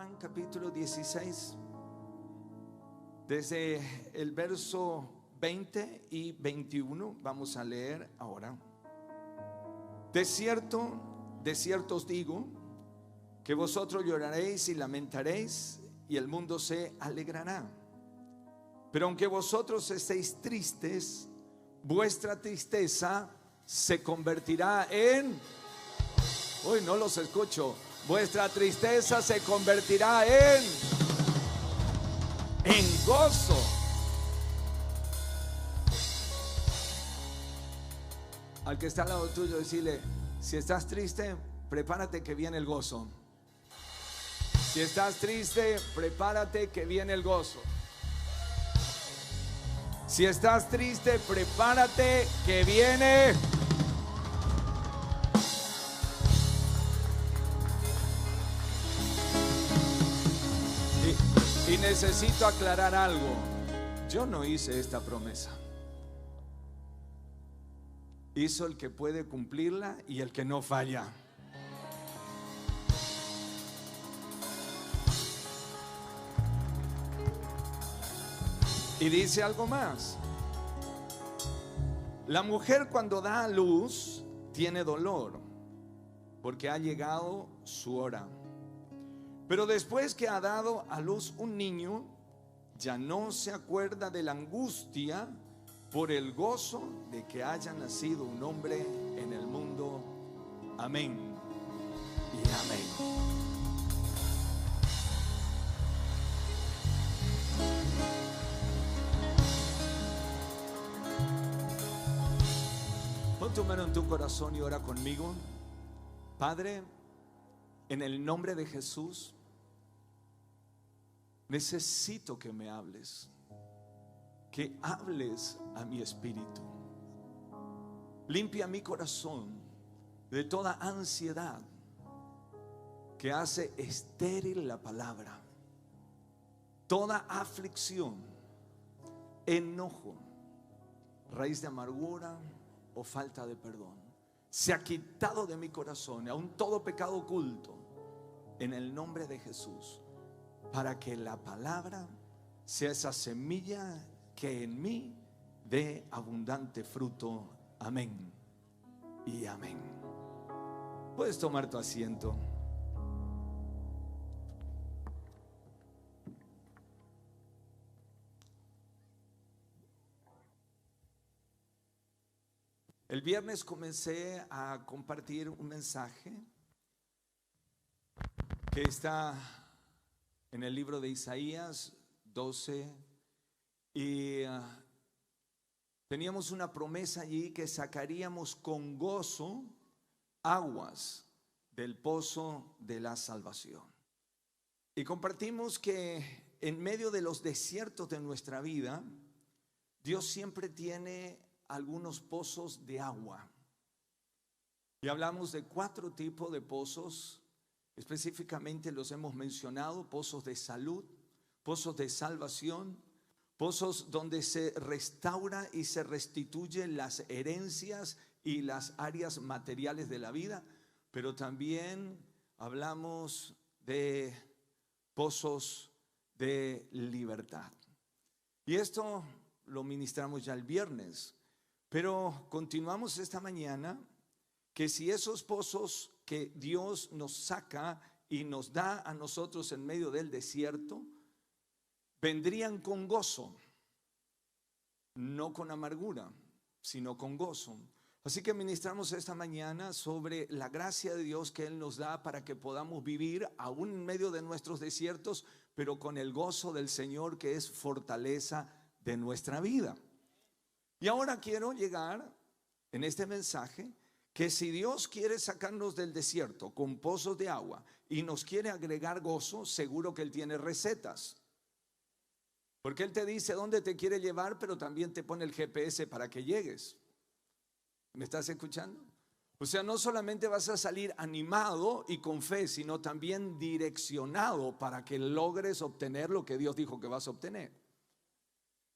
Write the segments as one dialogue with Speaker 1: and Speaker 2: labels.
Speaker 1: Juan capítulo 16, desde el verso 20 y 21 vamos a leer ahora. De cierto os digo, que vosotros lloraréis y lamentaréis, y el mundo se alegrará. Pero aunque vosotros estéis tristes, vuestra tristeza se convertirá en... Uy, no los escucho. Vuestra tristeza se convertirá en gozo. Al que está al lado tuyo, decirle: si estás triste, prepárate que viene el gozo. Si estás triste, prepárate que viene el gozo. Si estás triste, prepárate que viene. Y necesito aclarar algo. Yo no hice esta promesa. Hizo el que puede cumplirla y el que no falla. Y dice algo más. La mujer cuando da a luz tiene dolor, porque ha llegado su hora. Pero después que ha dado a luz un niño, ya no se acuerda de la angustia por el gozo de que haya nacido un hombre en el mundo. Amén y amén. Pon tu mano en tu corazón y ora conmigo. Padre, en el nombre de Jesús, necesito que me hables, que hables a mi espíritu. Limpia mi corazón de toda ansiedad que hace estéril la palabra, toda aflicción, enojo, raíz de amargura o falta de perdón. Se ha quitado de mi corazón, aún todo pecado oculto, en el nombre de Jesús, para que la palabra sea esa semilla que en mí dé abundante fruto. Amén y amén. Puedes tomar tu asiento. El viernes comencé a compartir un mensaje que está en el libro de Isaías 12 y teníamos una promesa allí que sacaríamos con gozo aguas del pozo de la salvación. Y compartimos que en medio de los desiertos de nuestra vida, Dios siempre tiene algunos pozos de agua. Y hablamos de 4 tipos de pozos. Específicamente los hemos mencionado: pozos de salud, pozos de salvación, pozos donde se restaura y se restituyen las herencias y las áreas materiales de la vida. Pero también hablamos de pozos de libertad. Y esto lo ministramos ya el viernes, pero continuamos esta mañana, que si esos pozos que Dios nos saca y nos da a nosotros en medio del desierto, vendrían con gozo, no con amargura, sino con gozo. Así que ministramos esta mañana sobre la gracia de Dios que Él nos da para que podamos vivir aún en medio de nuestros desiertos, pero con el gozo del Señor, que es fortaleza de nuestra vida. Y ahora quiero llegar en este mensaje que si Dios quiere sacarnos del desierto con pozos de agua y nos quiere agregar gozo, seguro que Él tiene recetas. Porque Él te dice dónde te quiere llevar, pero también te pone el GPS para que llegues. ¿Me estás escuchando? O sea, no solamente vas a salir animado y con fe, sino también direccionado para que logres obtener lo que Dios dijo que vas a obtener.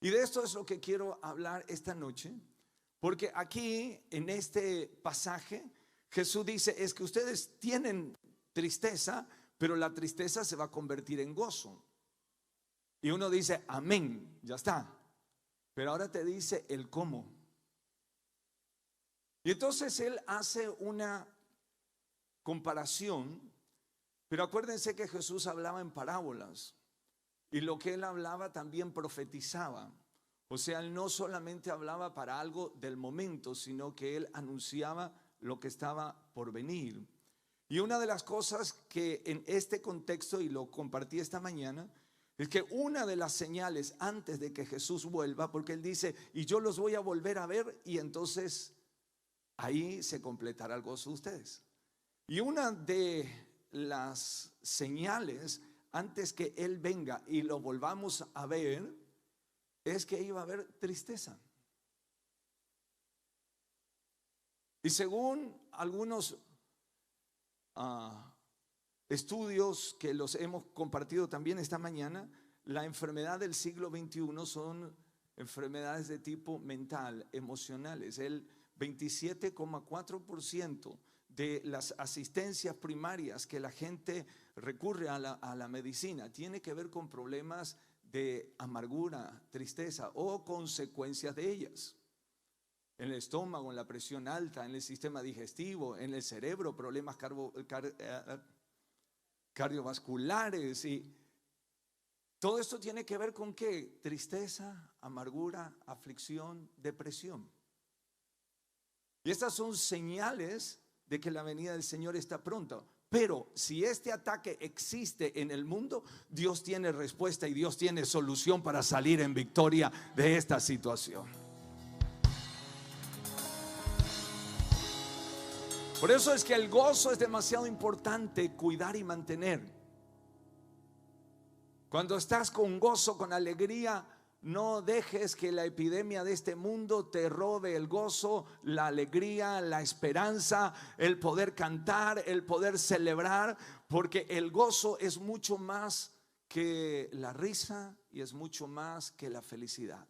Speaker 1: Y de esto es lo que quiero hablar esta noche, porque aquí en este pasaje Jesús dice: es que ustedes tienen tristeza pero la tristeza se va a convertir en gozo. Y uno dice, amén, ya está. Pero ahora te dice el cómo. Y entonces él hace una comparación, pero acuérdense que Jesús hablaba en parábolas. Y lo que él hablaba también profetizaba. O sea, él no solamente hablaba para algo del momento, sino que él anunciaba lo que estaba por venir. Y una de las cosas que en este contexto, y lo compartí esta mañana, es que una de las señales antes de que Jesús vuelva, porque él dice, y yo los voy a volver a ver, y entonces ahí se completará el gozo de ustedes. Y una de las señales antes que él venga y lo volvamos a ver, es que iba a haber tristeza. Y según algunos estudios que los hemos compartido también esta mañana, la enfermedad del siglo XXI son enfermedades de tipo mental, emocionales. El 27,4% de las asistencias primarias que la gente recurre a la medicina tiene que ver con problemas de amargura, tristeza o consecuencias de ellas. En el estómago, en la presión alta, en el sistema digestivo, en el cerebro, problemas cardiovasculares. Y todo esto tiene que ver con ¿qué? Tristeza, amargura, aflicción, depresión. Y estas son señales de que la venida del Señor está pronta. Pero si este ataque existe en el mundo, Dios tiene respuesta y Dios tiene solución para salir en victoria de esta situación. Por eso es que el gozo es demasiado importante cuidar y mantener. Cuando estás con gozo, con alegría, no dejes que la epidemia de este mundo te robe el gozo, la alegría, la esperanza, el poder cantar, el poder celebrar, porque el gozo es mucho más que la risa y es mucho más que la felicidad.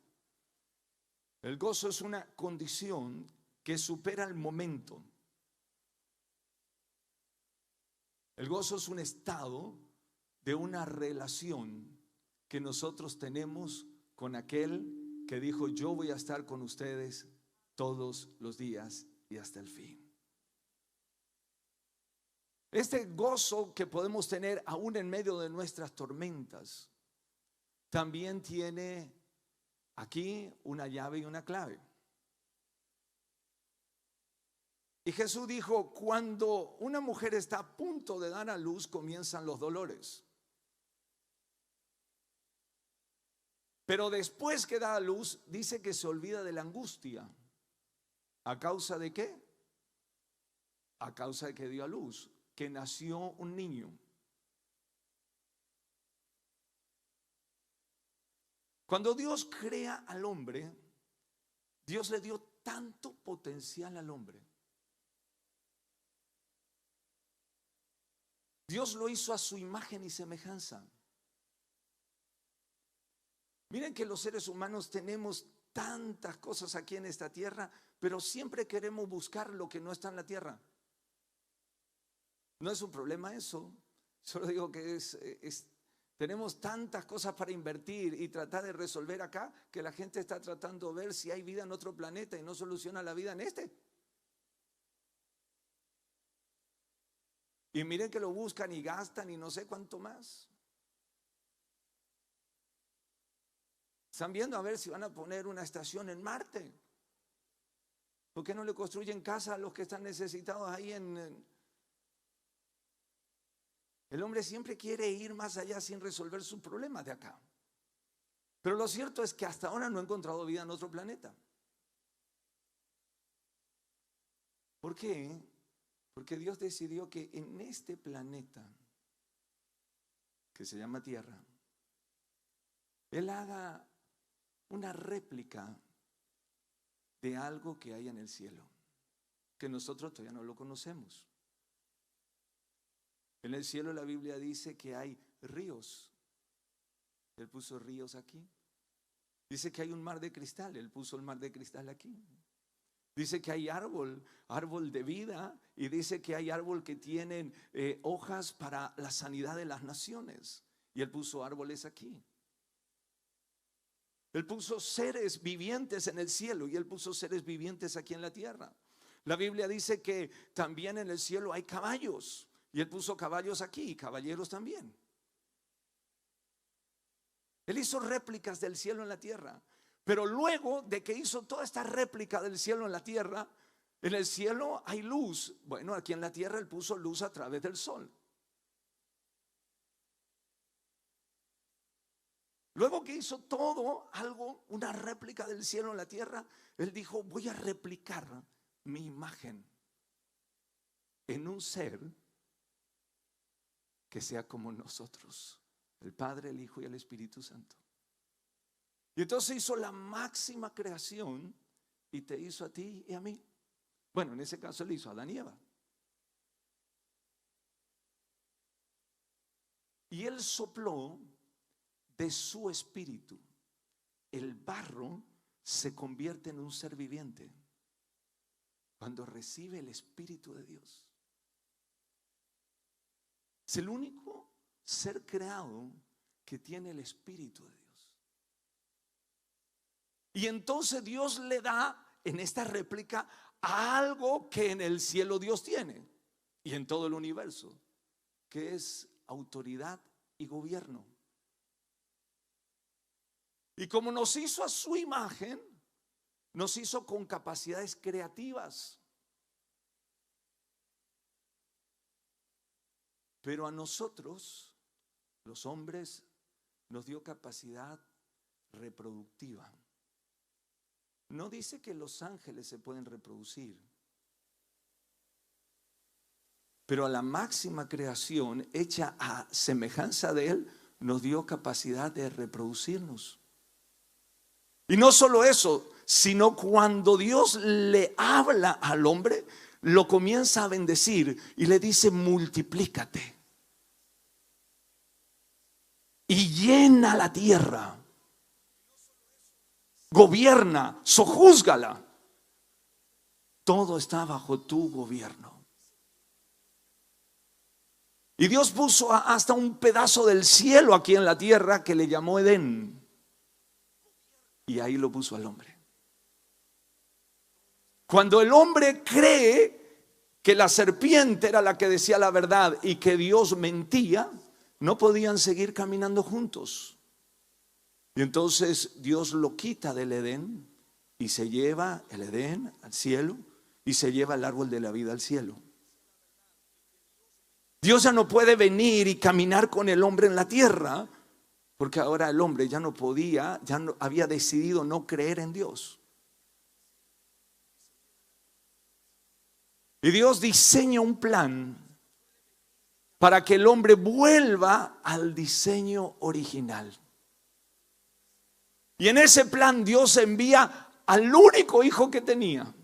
Speaker 1: El gozo es una condición que supera el momento. El gozo es un estado de una relación que nosotros tenemos con aquel que dijo, yo voy a estar con ustedes todos los días y hasta el fin. Este gozo que podemos tener aún en medio de nuestras tormentas, también tiene aquí una llave y una clave. Y Jesús dijo, cuando una mujer está a punto de dar a luz, comienzan los dolores. Pero después que da a luz, dice que se olvida de la angustia. ¿A causa de qué? A causa de que dio a luz, que nació un niño. Cuando Dios crea al hombre, Dios le dio tanto potencial al hombre. Dios lo hizo a su imagen y semejanza. Miren que los seres humanos tenemos tantas cosas aquí en esta tierra, pero siempre queremos buscar lo que no está en la tierra. No es un problema eso, solo digo que tenemos tantas cosas para invertir y tratar de resolver acá, que la gente está tratando de ver si hay vida en otro planeta y no soluciona la vida en este. Y miren que lo buscan y gastan y no sé cuánto más. Están viendo a ver si van a poner una estación en Marte. ¿Por qué no le construyen casa a los que están necesitados ahí El hombre siempre quiere ir más allá sin resolver sus problemas de acá. Pero lo cierto es que hasta ahora no ha encontrado vida en otro planeta. ¿Por qué? Porque Dios decidió que en este planeta, que se llama Tierra, Él haga una réplica de algo que hay en el cielo, que nosotros todavía no lo conocemos. En el cielo la Biblia dice que hay ríos. Él puso ríos aquí. Dice que hay un mar de cristal. Él puso el mar de cristal aquí. Dice que hay árbol de vida, y dice que hay árbol que tienen hojas para la sanidad de las naciones. Y Él puso árboles aquí. Él puso seres vivientes en el cielo y Él puso seres vivientes aquí en la tierra. La Biblia dice que también en el cielo hay caballos, y Él puso caballos aquí y caballeros también. Él hizo réplicas del cielo en la tierra. Pero luego de que hizo toda esta réplica del cielo en la tierra, en el cielo hay luz. Bueno, aquí en la tierra Él puso luz a través del sol. Luego que hizo todo algo, una réplica del cielo en la tierra, Él dijo: voy a replicar mi imagen en un ser que sea como nosotros, el Padre, el Hijo y el Espíritu Santo. Y entonces hizo la máxima creación y te hizo a ti y a mí. Bueno, en ese caso Él hizo a Adán y Eva. Y Él sopló de su espíritu. El barro se convierte en un ser viviente cuando recibe el Espíritu de Dios. Es el único ser creado que tiene el Espíritu de Dios. Y entonces Dios le da en esta réplica algo que en el cielo Dios tiene y en todo el universo, que es autoridad y gobierno. Y como nos hizo a su imagen, nos hizo con capacidades creativas. Pero a nosotros, los hombres, nos dio capacidad reproductiva. No dice que los ángeles se pueden reproducir, pero a la máxima creación hecha a semejanza de Él nos dio capacidad de reproducirnos. Y no solo eso, sino cuando Dios le habla al hombre, lo comienza a bendecir y le dice: multiplícate y llena la tierra. Gobierna, sojúzgala. Todo está bajo tu gobierno. Y Dios puso hasta un pedazo del cielo aquí en la tierra que le llamó Edén. Y ahí lo puso al hombre. Cuando el hombre cree que la serpiente era la que decía la verdad y que Dios mentía, no podían seguir caminando juntos. Y entonces Dios lo quita del Edén y se lleva el Edén al cielo y se lleva el árbol de la vida al cielo. Dios ya no puede venir y caminar con el hombre en la tierra, porque ahora el hombre ya no podía, ya no, había decidido no creer en Dios. Y Dios diseña un plan para que el hombre vuelva al diseño original. Y en ese plan Dios envía al único hijo que tenía.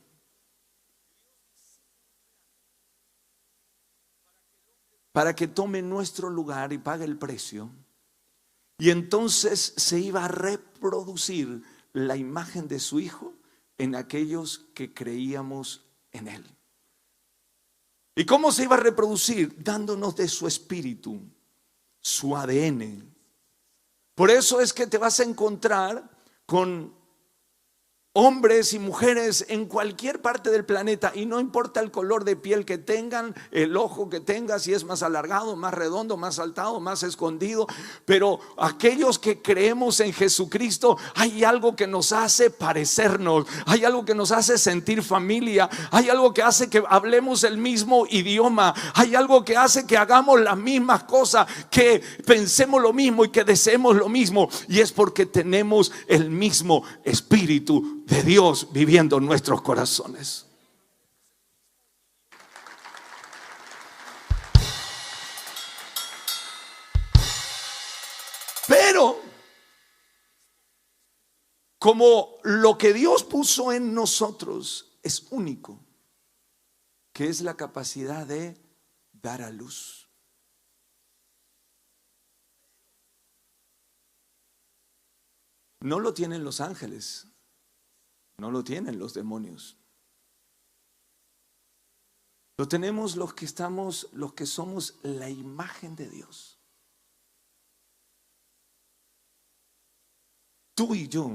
Speaker 1: Para que tome nuestro lugar y pague el precio. Y entonces se iba a reproducir la imagen de su hijo en aquellos que creíamos en él. ¿Y cómo se iba a reproducir? Dándonos de su espíritu, su ADN. Por eso es que te vas a encontrar con hombres y mujeres en cualquier parte del planeta, y no importa el color de piel que tengan, el ojo que tengan, si es más alargado, más redondo, más saltado, más escondido, pero aquellos que creemos en Jesucristo, hay algo que nos hace parecernos, hay algo que nos hace sentir familia, hay algo que hace que hablemos el mismo idioma, hay algo que hace que hagamos las mismas cosas, que pensemos lo mismo y que deseemos lo mismo, y es porque tenemos el mismo espíritu de Dios viviendo en nuestros corazones. Pero como lo que Dios puso en nosotros es único, que es la capacidad de dar a luz. No lo tienen los ángeles. No lo tienen los demonios. Lo tenemos los que somos la imagen de Dios. Tú y yo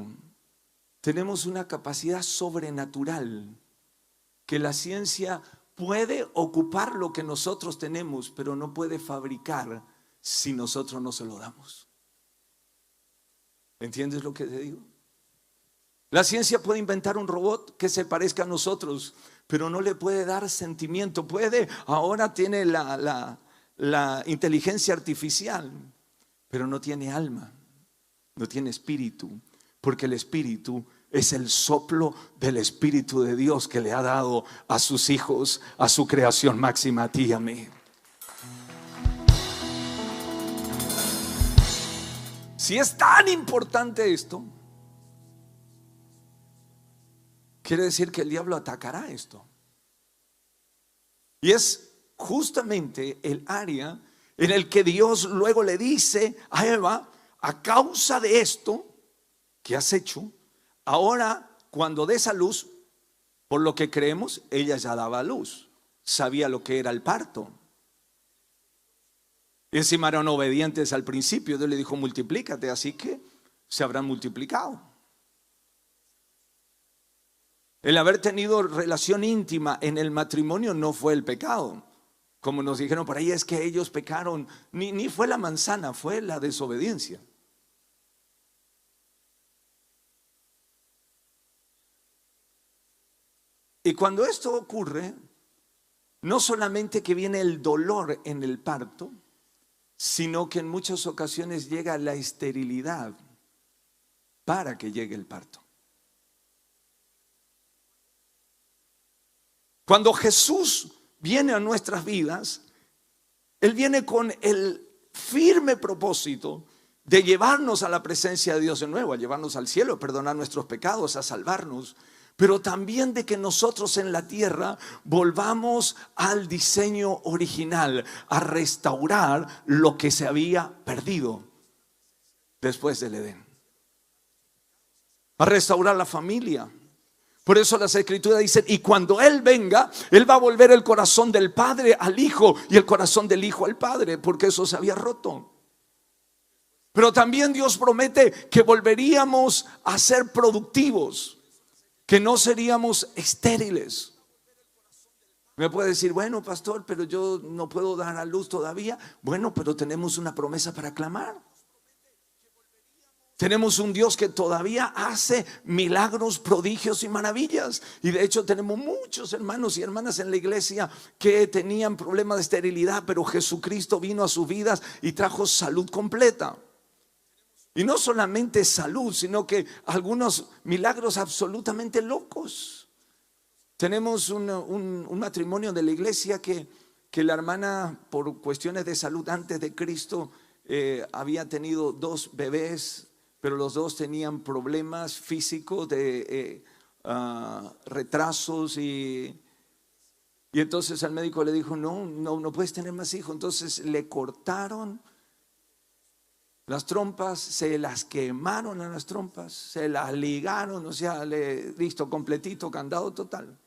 Speaker 1: tenemos una capacidad sobrenatural que la ciencia puede ocupar lo que nosotros tenemos, pero no puede fabricar si nosotros no se lo damos. ¿Entiendes lo que te digo? La ciencia puede inventar un robot que se parezca a nosotros, pero no le puede dar sentimiento. Ahora tiene la inteligencia artificial, pero no tiene alma, no tiene espíritu, porque el espíritu es el soplo del Espíritu de Dios que le ha dado a sus hijos, a su creación máxima, a ti y a mí. Si es tan importante esto, quiere decir que el diablo atacará esto. Y es justamente el área en el que Dios luego le dice a Eva: a causa de esto que has hecho, ahora cuando des a luz, por lo que creemos, ella ya daba a luz, sabía lo que era el parto. Y encima eran obedientes al principio. Dios le dijo: multiplícate, así que se habrán multiplicado. El haber tenido relación íntima en el matrimonio no fue el pecado. Como nos dijeron por ahí, es que ellos pecaron. Ni fue la manzana, fue la desobediencia. Y cuando esto ocurre, no solamente que viene el dolor en el parto, sino que en muchas ocasiones llega la esterilidad para que llegue el parto. Cuando Jesús viene a nuestras vidas, Él viene con el firme propósito de llevarnos a la presencia de Dios de nuevo, a llevarnos al cielo, a perdonar nuestros pecados, a salvarnos, pero también de que nosotros en la tierra volvamos al diseño original, a restaurar lo que se había perdido después del Edén, a restaurar la familia. Por eso las escrituras dicen: y cuando Él venga, Él va a volver el corazón del padre al hijo y el corazón del hijo al padre, porque eso se había roto. Pero también Dios promete que volveríamos a ser productivos, que no seríamos estériles. Me puede decir: bueno, pastor, pero yo no puedo dar a luz todavía. Bueno, pero tenemos una promesa para clamar. Tenemos un Dios que todavía hace milagros, prodigios y maravillas. Y de hecho tenemos muchos hermanos y hermanas en la iglesia que tenían problemas de esterilidad, pero Jesucristo vino a sus vidas y trajo salud completa. Y no solamente salud, sino que algunos milagros absolutamente locos. Tenemos un matrimonio de la iglesia que la hermana, por cuestiones de salud antes de Cristo, había tenido 2 bebés, pero los 2 tenían problemas físicos de retrasos y entonces al médico le dijo: no puedes tener más hijos. Entonces le cortaron las trompas, se las quemaron a las trompas, se las ligaron, o sea, listo, completito, candado total.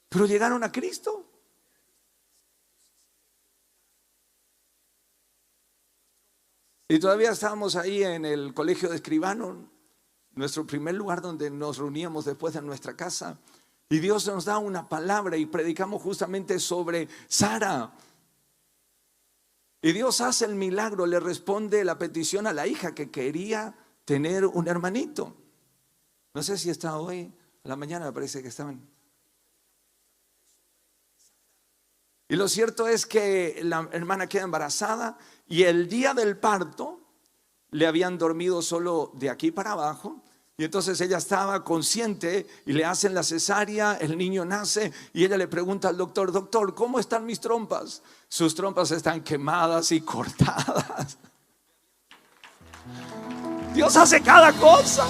Speaker 1: Pero llegaron a Cristo. Y todavía estábamos ahí en el colegio de escribano, nuestro primer lugar donde nos reuníamos después de nuestra casa. Y Dios nos da una palabra y predicamos justamente sobre Sara. Y Dios hace el milagro, le responde la petición a la hija que quería tener un hermanito. No sé si está hoy, a la mañana me parece que estaban. Y lo cierto es que la hermana queda embarazada y el día del parto le habían dormido solo de aquí para abajo. Y entonces ella estaba consciente y le hacen la cesárea, el niño nace y ella le pregunta al doctor: doctor, ¿cómo están mis trompas? Sus trompas están quemadas y cortadas. Dios hace cada cosa.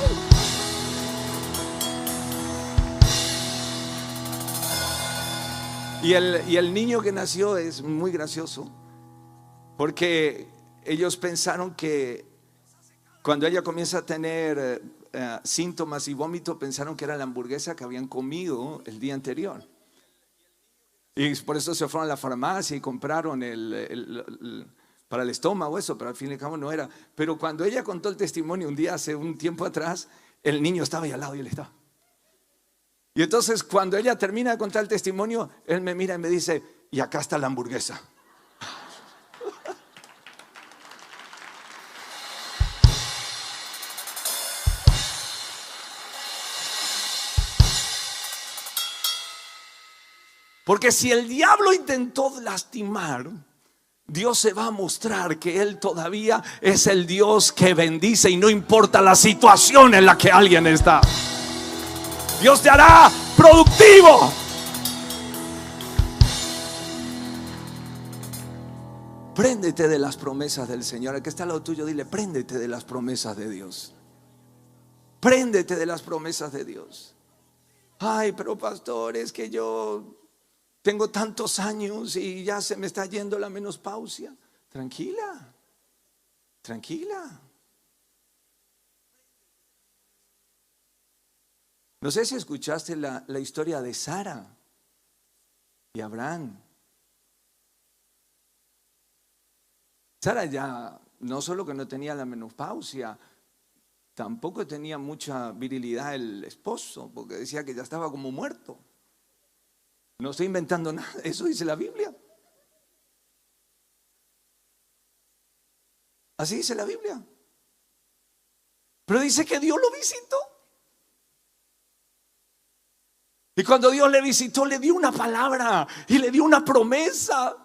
Speaker 1: Y el niño que nació es muy gracioso, porque ellos pensaron que cuando ella comienza a tener síntomas y vómito, pensaron que era la hamburguesa que habían comido el día anterior. Y por eso se fueron a la farmacia y compraron para el estómago eso, pero al fin y al cabo no era. Pero cuando ella contó el testimonio un día, hace un tiempo atrás, el niño estaba ahí al lado y él estaba. Y entonces cuando ella termina de contar el testimonio, él me mira y me dice, y acá está la hamburguesa. Porque si el diablo intentó lastimar, Dios se va a mostrar que Él todavía es el Dios que bendice y no importa la situación en la que alguien está. Dios te hará productivo. Préndete de las promesas del Señor. El que está al lado tuyo, dile, préndete de las promesas de Dios. Préndete de las promesas de Dios. Ay, pero pastor, es que yo tengo tantos años y ya se me está yendo la menopausia. Tranquila, tranquila. No sé si escuchaste la historia de Sara y Abraham. Sara ya no solo que no tenía la menopausia, tampoco tenía mucha virilidad el esposo, porque decía que ya estaba como muerto. No estoy inventando nada, eso dice la Biblia. Así dice la Biblia. Pero dice que Dios lo visitó. Y cuando Dios le visitó, le dio una palabra y le dio una promesa.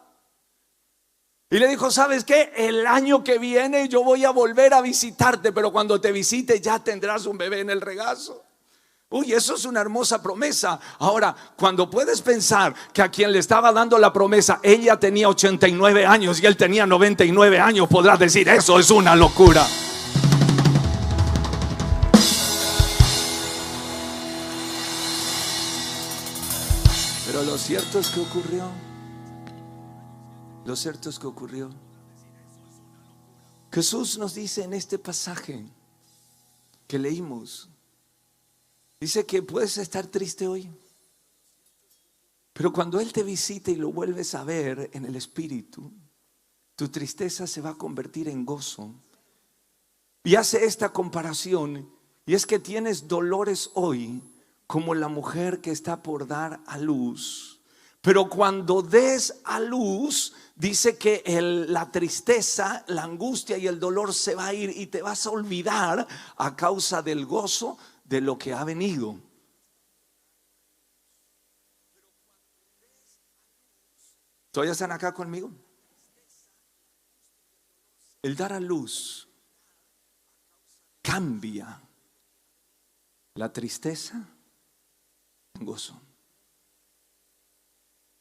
Speaker 1: Y le dijo, ¿sabes qué? El año que viene yo voy a volver a visitarte, pero cuando te visite ya tendrás un bebé en el regazo. Uy, eso es una hermosa promesa. Ahora, cuando puedes pensar que a quien le estaba dando la promesa, ella tenía 89 años y él tenía 99 años, podrás decir, eso es una locura. Pero lo cierto es que ocurrió. Lo cierto es que ocurrió. Jesús nos dice en este pasaje que leímos, dice que puedes estar triste hoy, pero cuando Él te visita y lo vuelves a ver en el Espíritu, tu tristeza se va a convertir en gozo. Y hace esta comparación, y es que tienes dolores hoy como la mujer que está por dar a luz. Pero cuando des a luz, dice que la tristeza, la angustia y el dolor se va a ir y te vas a olvidar a causa del gozo de lo que ha venido. ¿Todavía están acá conmigo? El dar a luz cambia la tristeza en gozo.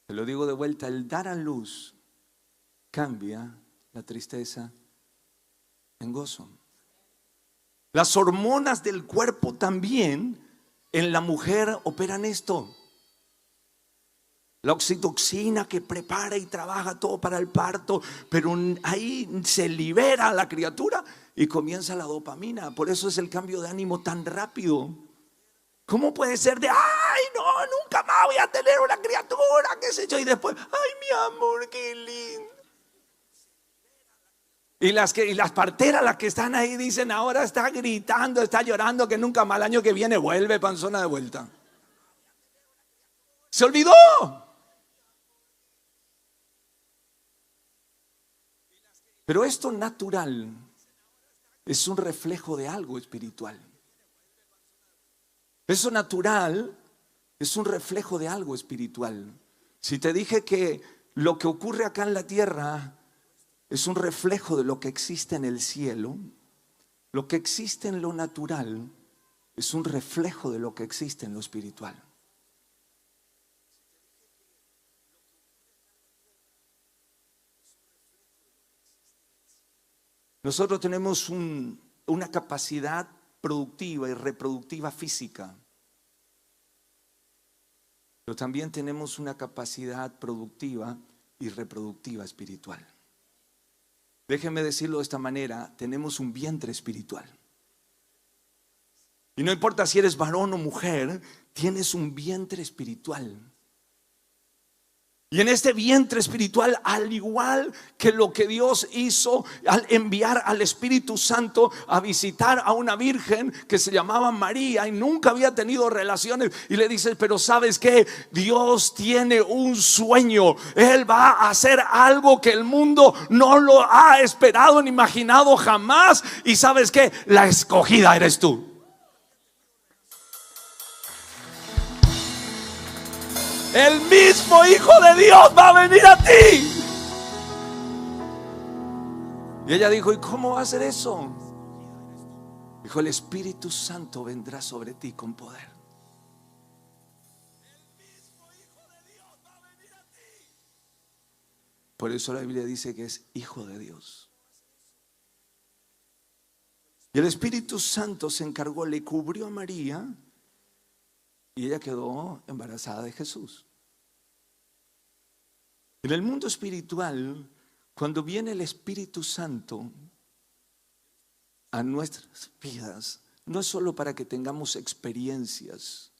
Speaker 1: Te lo digo de vuelta, el dar a luz cambia la tristeza en gozo. Las hormonas del cuerpo también en la mujer operan esto. La oxitocina que prepara y trabaja todo para el parto, pero ahí se libera la criatura y comienza la dopamina. Por eso es el cambio de ánimo tan rápido. ¿Cómo puede ser de, ay, no, nunca más voy a tener una criatura, qué sé yo? Y después, ay, mi amor, qué lindo. Y las parteras, las que están ahí, dicen, ahora está gritando, está llorando, que nunca más el año que viene vuelve, panzona de vuelta. Se olvidó. Pero esto natural es un reflejo de algo espiritual. Eso natural es un reflejo de algo espiritual. Si te dije que lo que ocurre acá en la tierra es un reflejo de lo que existe en el cielo, lo que existe en lo natural es un reflejo de lo que existe en lo espiritual. Nosotros tenemos una capacidad productiva y reproductiva física, pero también tenemos una capacidad productiva y reproductiva espiritual. Déjenme decirlo de esta manera, tenemos un vientre espiritual. Y no importa si eres varón o mujer, tienes un vientre espiritual. Y en este vientre espiritual, al igual que lo que Dios hizo al enviar al Espíritu Santo a visitar a una virgen que se llamaba María y nunca había tenido relaciones, y le dice: pero ¿sabes qué? Dios tiene un sueño. Él va a hacer algo que el mundo no lo ha esperado ni imaginado jamás. Y ¿sabes qué? La escogida eres tú. El mismo Hijo de Dios va a venir a ti. Y ella dijo: ¿y cómo va a hacer eso? Dijo: el Espíritu Santo vendrá sobre ti con poder. El mismo Hijo de Dios va a venir a ti. Por eso la Biblia dice que es Hijo de Dios. Y el Espíritu Santo se encargó, le cubrió a María, y ella quedó embarazada de Jesús. En el mundo espiritual, cuando viene el Espíritu Santo a nuestras vidas, no es solo para que tengamos experiencias,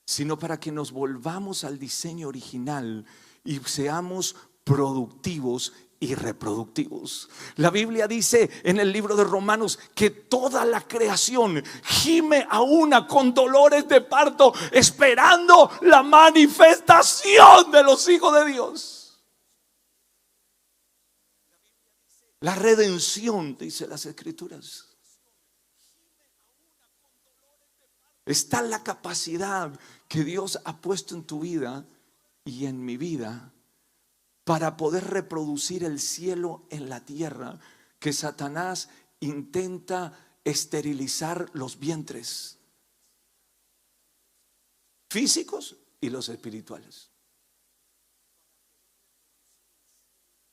Speaker 1: sino para que nos volvamos al diseño original y seamos productivos y reproductivos. La Biblia dice en el libro de Romanos que toda la creación gime a una con dolores de parto, esperando la manifestación de los hijos de Dios. La redención, dice las Escrituras. Está la capacidad que Dios ha puesto en tu vida y en mi vida para poder reproducir el cielo en la tierra, que Satanás intenta esterilizar los vientres físicos y los espirituales.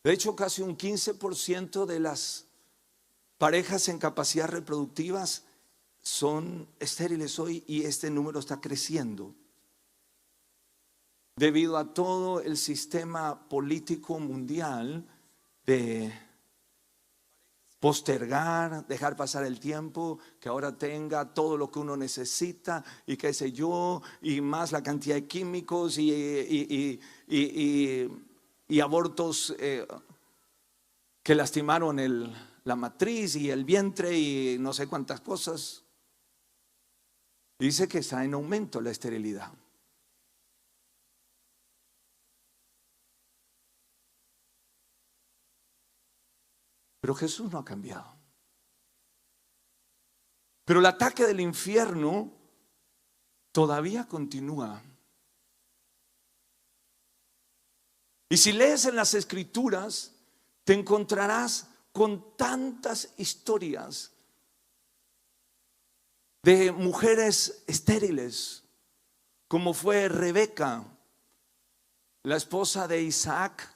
Speaker 1: De hecho, casi un 15% de las parejas en capacidad reproductivas son estériles hoy, y este número está creciendo debido a todo el sistema político mundial de postergar, dejar pasar el tiempo, que ahora tenga todo lo que uno necesita y qué sé yo, y más la cantidad de químicos y abortos que lastimaron la matriz y el vientre y no sé cuántas cosas. Dice que está en aumento la esterilidad. Pero Jesús no ha cambiado. Pero el ataque del infierno todavía continúa. Y si lees en las Escrituras, te encontrarás con tantas historias de mujeres estériles, como fue Rebeca, la esposa de Isaac.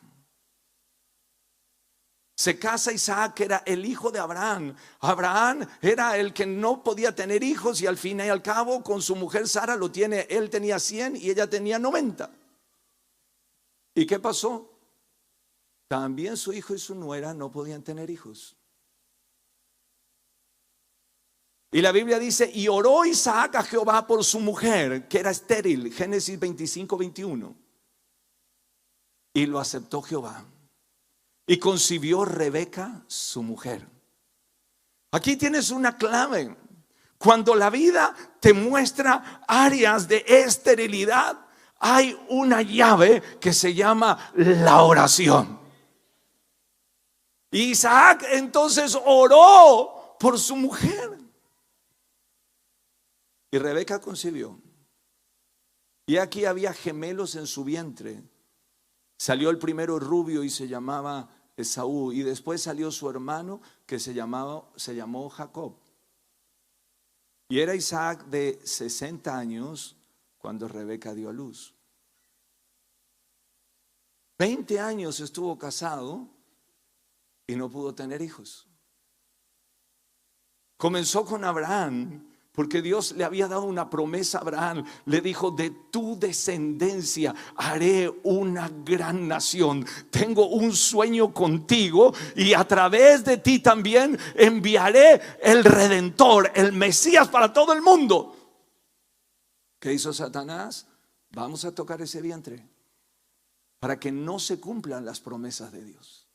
Speaker 1: Se casa Isaac, que era el hijo de Abraham. Abraham era el que no podía tener hijos, y al fin y al cabo con su mujer Sara lo tiene. Él tenía 100 y ella tenía 90. ¿Y qué pasó? También su hijo y su nuera no podían tener hijos. Y la Biblia dice: y oró Isaac a Jehová por su mujer, que era estéril. Génesis 25-21. Y lo aceptó Jehová. Y concibió Rebeca, su mujer. Aquí tienes una clave. Cuando la vida te muestra áreas de esterilidad, hay una llave que se llama la oración. Isaac entonces oró por su mujer. Y Rebeca concibió. Y aquí había gemelos en su vientre. Salió el primero rubio y se llamaba Esaú, y después salió su hermano que se llamó Jacob. Y era Isaac de 60 años cuando Rebeca dio a luz. 20 años estuvo casado y no pudo tener hijos. Comenzó con Abraham, porque Dios le había dado una promesa a Abraham. Le dijo: de tu descendencia haré una gran nación. Tengo un sueño contigo, y a través de ti también enviaré el Redentor, el Mesías para todo el mundo. ¿Qué hizo Satanás? Vamos a tocar ese vientre. para que no se cumplan las promesas de Dios.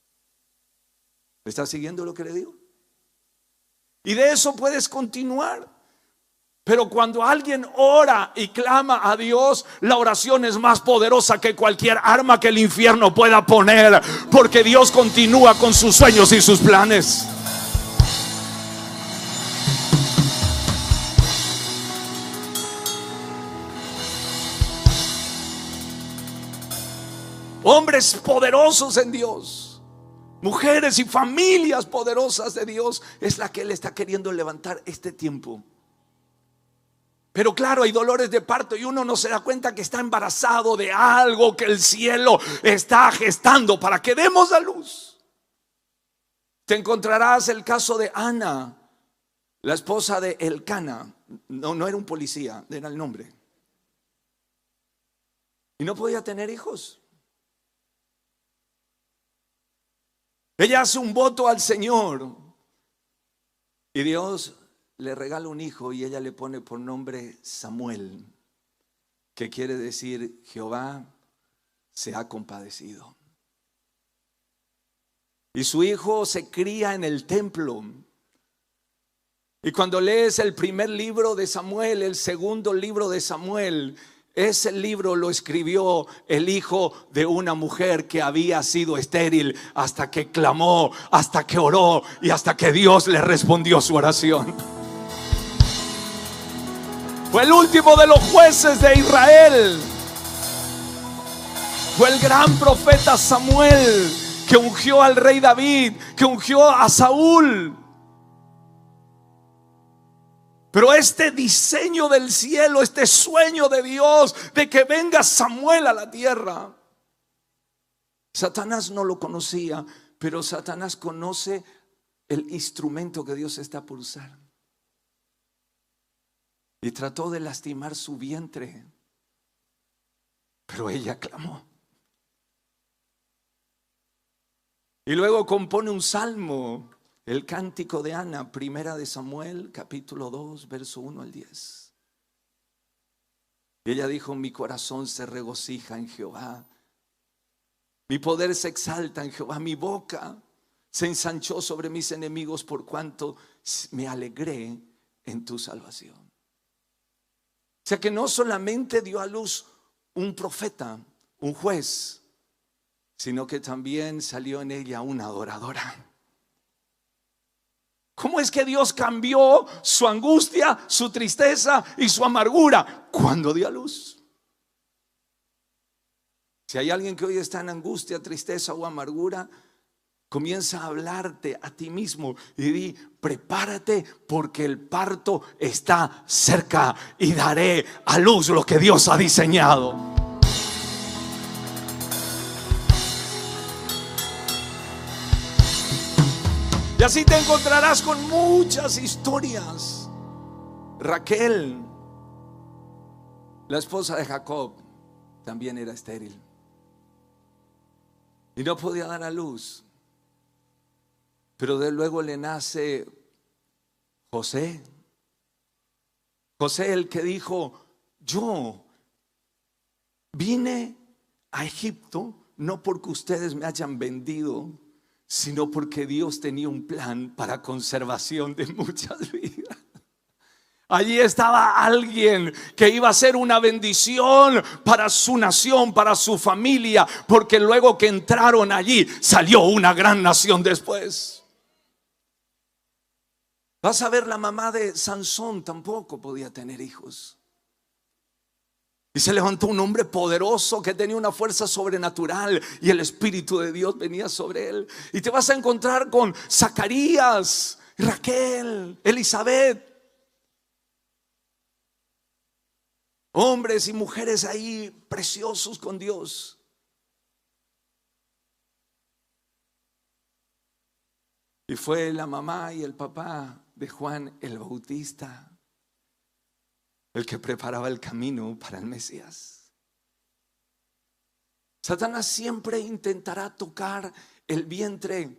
Speaker 1: ¿Me está siguiendo lo que le digo? Y de eso puedes continuar. Pero cuando alguien ora y clama a Dios, la oración es más poderosa que cualquier arma que el infierno pueda poner, porque Dios continúa con sus sueños y sus planes. Hombres poderosos en Dios, mujeres y familias poderosas de Dios, es la que Él está queriendo levantar este tiempo. Pero claro, hay dolores de parto y uno no se da cuenta que está embarazado de algo que el cielo está gestando para que demos a luz. Te encontrarás el caso de Ana, la esposa de Elcana. No era un policía, era el nombre. Y no podía tener hijos. Ella hace un voto al Señor y Dios le regala un hijo y ella le pone por nombre Samuel, que quiere decir Jehová se ha compadecido. Y su hijo se cría en el templo. Y cuando lees el primer libro de Samuel, el segundo libro de Samuel, ese libro lo escribió el hijo de una mujer que había sido estéril, hasta que clamó, hasta que oró y hasta que Dios le respondió su oración. Fue el último de los jueces de Israel. Fue el gran profeta Samuel que ungió al rey David, que ungió a Saúl. Pero este diseño del cielo, este sueño de Dios de que venga Samuel a la tierra, Satanás no lo conocía, pero Satanás conoce el instrumento que Dios está por usar. Y trató de lastimar su vientre, pero ella clamó. Y luego compone un salmo, el cántico de Ana, primera de Samuel, capítulo 2, verso 1 al 10. Y ella dijo: mi corazón se regocija en Jehová, mi poder se exalta en Jehová, mi boca se ensanchó sobre mis enemigos por cuanto me alegré en tu salvación. O sea que no solamente dio a luz un profeta, un juez, sino que también salió en ella una adoradora. ¿Cómo es que Dios cambió su angustia, su tristeza y su amargura? Cuando dio a luz. Si hay alguien que hoy está en angustia, tristeza o amargura, comienza a hablarte a ti mismo y di: prepárate, porque el parto está cerca y daré a luz lo que Dios ha diseñado. Y así te encontrarás con muchas historias. Raquel, la esposa de Jacob, también era estéril y no podía dar a luz. Pero de luego le nace José. José, el que dijo: yo vine a Egipto no porque ustedes me hayan vendido, sino porque Dios tenía un plan para conservación de muchas vidas. Allí estaba alguien que iba a ser una bendición para su nación, para su familia, porque luego que entraron allí salió una gran nación después. Vas a ver, la mamá de Sansón tampoco podía tener hijos. Y se levantó un hombre poderoso que tenía una fuerza sobrenatural y el Espíritu de Dios venía sobre él. Y te vas a encontrar con Zacarías, Raquel, Elizabeth. Hombres y mujeres ahí preciosos con Dios. Y fue la mamá y el papá de Juan el Bautista el que preparaba el camino para el Mesías. Satanás siempre intentará tocar el vientre,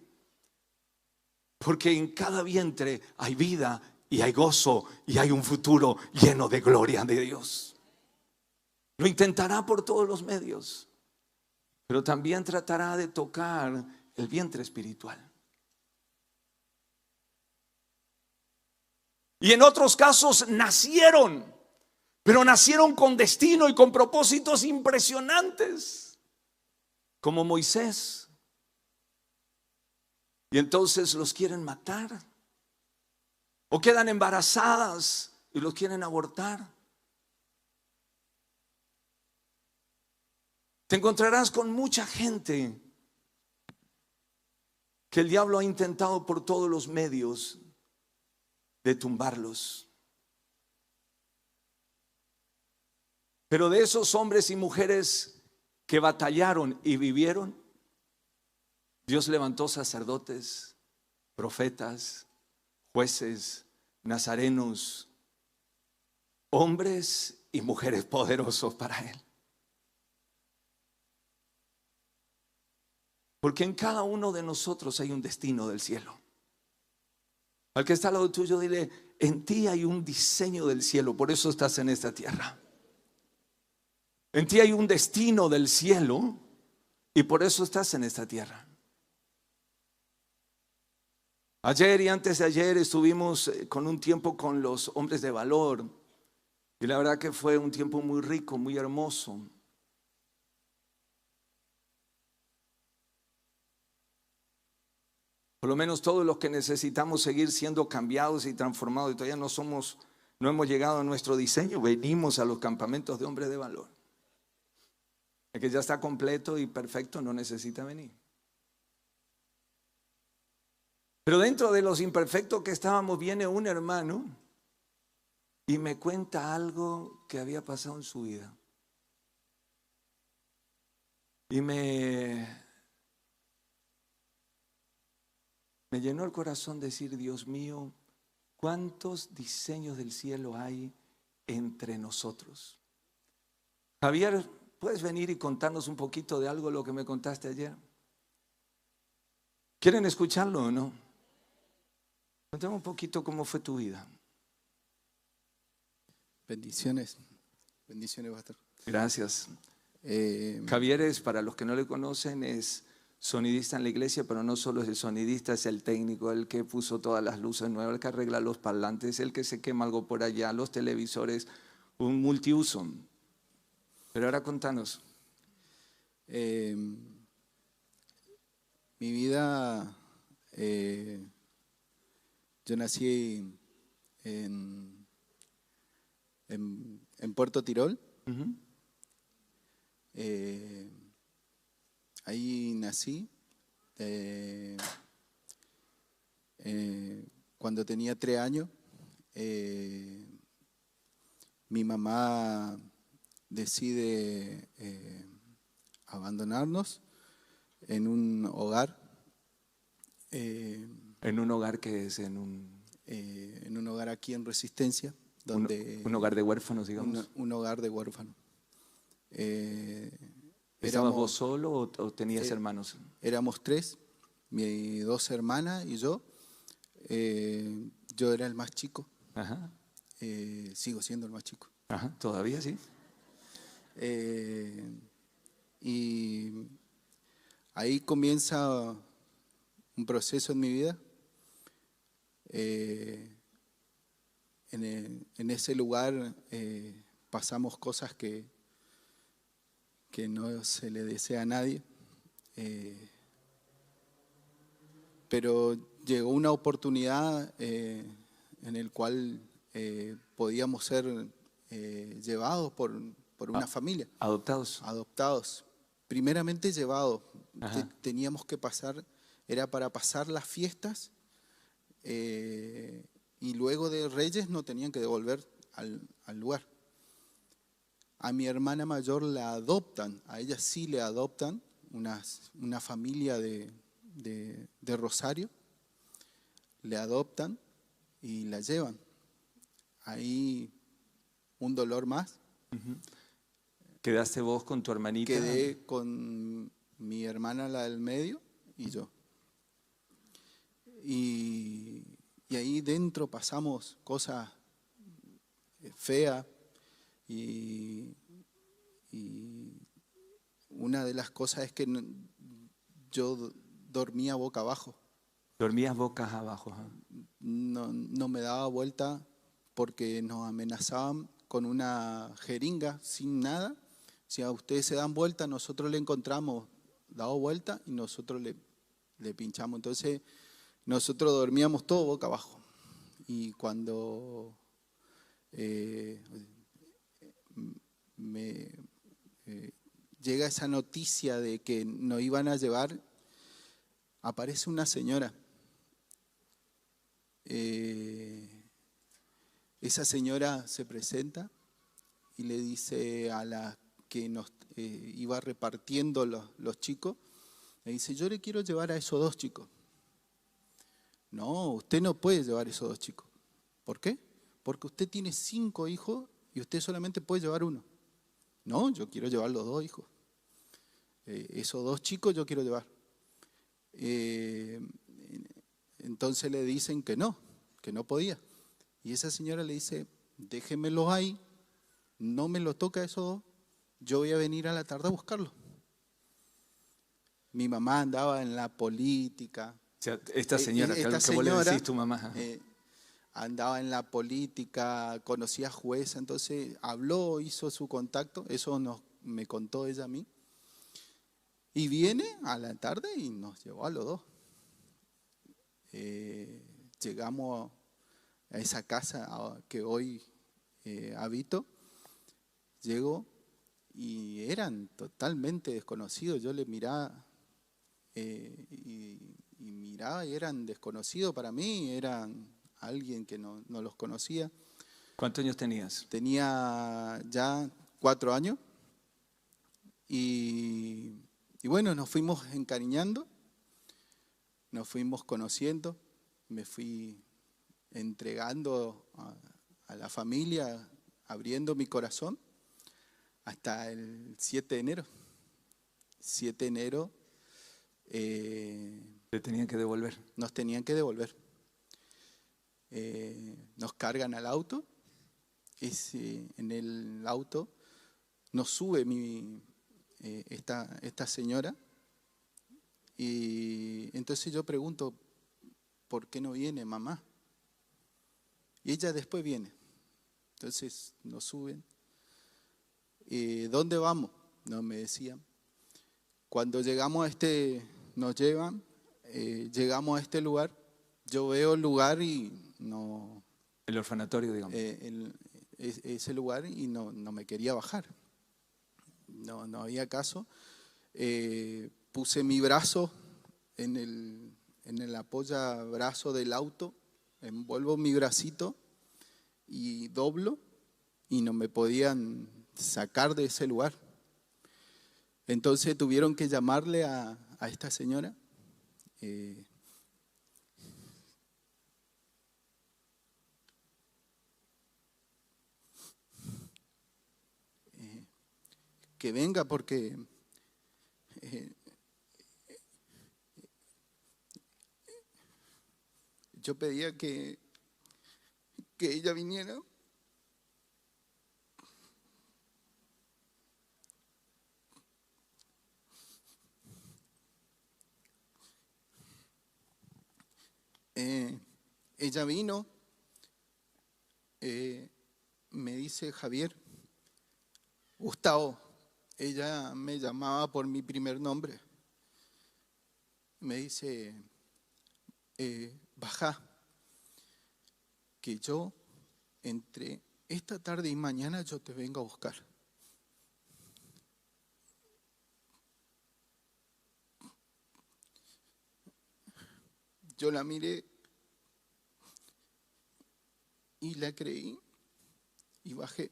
Speaker 1: porque en cada vientre hay vida y hay gozo y hay un futuro lleno de gloria de Dios. Lo intentará por todos los medios. pero también tratará de tocar el vientre espiritual. Y en otros casos nacieron, pero nacieron con destino y con propósitos impresionantes, como Moisés. Y entonces los quieren matar, o quedan embarazadas y los quieren abortar. Te encontrarás con mucha gente que el diablo ha intentado por todos los medios de tumbarlos. Pero de esos hombres y mujeres que batallaron y vivieron, Dios levantó sacerdotes, profetas, jueces, nazarenos, hombres y mujeres poderosos para Él. Porque en cada uno de nosotros hay un destino del cielo. Al que está al lado tuyo, dile: en ti hay un diseño del cielo, por eso estás en esta tierra. En ti hay un destino del cielo y por eso estás en esta tierra. Ayer y antes de ayer estuvimos con un tiempo con los hombres de valor y la verdad que fue un tiempo muy rico, muy hermoso. Por lo menos todos los que necesitamos seguir siendo cambiados y transformados y todavía no hemos llegado a nuestro diseño, venimos a los campamentos de hombres de valor. El que ya está completo y perfecto no necesita venir. Pero dentro de los imperfectos que estábamos viene un hermano y me cuenta algo que había pasado en su vida. Y me llenó el corazón decir: Dios mío, ¿cuántos diseños del cielo hay entre nosotros? Javier, ¿puedes venir y contarnos un poquito de algo de lo que me contaste ayer? ¿Quieren escucharlo o no? Cuéntame un poquito cómo fue tu vida.
Speaker 2: Bendiciones, pastor.
Speaker 1: Gracias. Javier es, para los que no le conocen, es sonidista en la iglesia, pero no solo es el sonidista, es el técnico, el que puso todas las luces nuevas, el que arregla los parlantes, el que se quema algo por allá, los televisores, un multiuso. Pero ahora contanos.
Speaker 2: Mi vida, yo nací en Puerto Tirol.
Speaker 1: Uh-huh.
Speaker 2: Ahí nací. Cuando tenía 3 años, mi mamá decide abandonarnos en un hogar.
Speaker 1: ¿En un hogar que es? En
Speaker 2: un hogar aquí en Resistencia. Donde
Speaker 1: un hogar de huérfanos, digamos.
Speaker 2: Un hogar de huérfanos.
Speaker 1: ¿Estabas vos solo o tenías hermanos?
Speaker 2: Éramos 3, mis 2 hermanas y yo. Yo era el más chico.
Speaker 1: Ajá.
Speaker 2: Sigo siendo el más chico.
Speaker 1: Ajá, todavía sí.
Speaker 2: Y ahí comienza un proceso en mi vida. En ese lugar pasamos cosas que no se le desea a nadie. Pero llegó una oportunidad en el cual podíamos ser llevados por una familia.
Speaker 1: Adoptados.
Speaker 2: Primeramente llevados. Teníamos que pasar, era para pasar las fiestas y luego de Reyes no tenían que devolver al lugar. A mi hermana mayor la adoptan, a ella sí le adoptan, una familia de Rosario, le adoptan y la llevan. Ahí un dolor más.
Speaker 1: Uh-huh. ¿Quedaste vos con tu hermanita?
Speaker 2: Quedé con mi hermana, la del medio, y yo. Y ahí dentro pasamos cosas feas y una de las cosas es que yo dormía boca abajo.
Speaker 1: Dormías bocas abajo. ¿Ah?
Speaker 2: No me daba vuelta porque nos amenazaban con una jeringa sin nada. Si a ustedes se dan vuelta, nosotros le encontramos dado vuelta y nosotros le pinchamos. Entonces nosotros dormíamos todo boca abajo. Y cuando llega esa noticia de que nos iban a llevar, aparece una señora. Esa señora se presenta y le dice a la que nos iba repartiendo los chicos, le dice: yo le quiero llevar a esos 2 chicos. No, usted no puede llevar a esos 2 chicos. ¿Por qué? Porque usted tiene 5 hijos y usted solamente puede llevar 1. No, yo quiero llevar los 2 hijos. Esos 2 chicos yo quiero llevar. Entonces le dicen que no podía. Y esa señora le dice: déjenmelos ahí, no me los toca esos 2, yo voy a venir a la tarde a buscarlos. Mi mamá andaba en la política.
Speaker 1: O sea, esta señora,
Speaker 2: esta
Speaker 1: que vos le decís tu mamá.
Speaker 2: Andaba en la política, conocía jueza, entonces habló, hizo su contacto, eso me contó ella a mí. Y viene a la tarde y nos llevó a los 2. Llegamos a esa casa que hoy habito, llego y eran totalmente desconocidos. Yo les miraba y miraba y eran desconocidos para mí, eran alguien que no los conocía.
Speaker 1: ¿Cuántos años tenías?
Speaker 2: Tenía ya 4 años y bueno, nos fuimos encariñando, nos fuimos conociendo, me fui entregando a la familia, abriendo mi corazón hasta el 7 de enero. 7 de enero
Speaker 1: ¿Te tenían que devolver?
Speaker 2: Nos tenían que devolver. Nos cargan al auto, en el auto nos sube esta señora y entonces yo pregunto: ¿por qué no viene mamá? Y ella después viene. Entonces nos suben. ¿Dónde vamos? No me decían. Cuando llegamos nos llevan, llegamos a este lugar, yo veo el lugar y no...
Speaker 1: El orfanatorio, digamos.
Speaker 2: Ese lugar y no me quería bajar. No había caso. Puse mi brazo en el apoyabrazo del auto, envuelvo mi bracito y doblo y no me podían sacar de ese lugar. Entonces tuvieron que llamarle a esta señora. Que venga porque yo pedía que ella viniera. Ella vino, me dice: Javier, Gustavo, ella me llamaba por mi primer nombre. Me dice: baja, que yo entre esta tarde y mañana yo te vengo a buscar. Yo la miré y la creí y bajé.